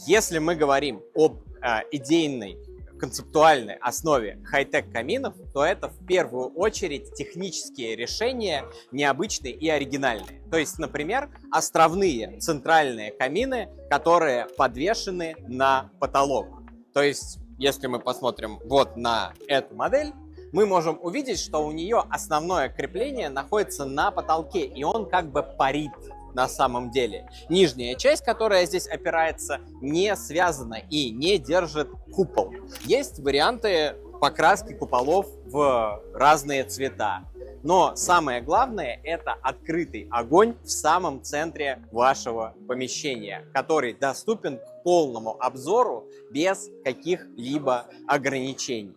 Если мы говорим об идейной, концептуальной основе хай-тек каминов, то это в первую очередь технические решения необычные и оригинальные. То есть, например, островные центральные камины, которые подвешены на потолок. То есть, если мы посмотрим вот на эту модель, мы можем увидеть, что у нее основное крепление находится на потолке, и он как бы парит на самом деле. Нижняя часть, которая здесь опирается, не связана и не держит купол. Есть варианты покраски куполов в разные цвета. Но самое главное – это открытый огонь в самом центре вашего помещения, который доступен к полному обзору без каких-либо ограничений.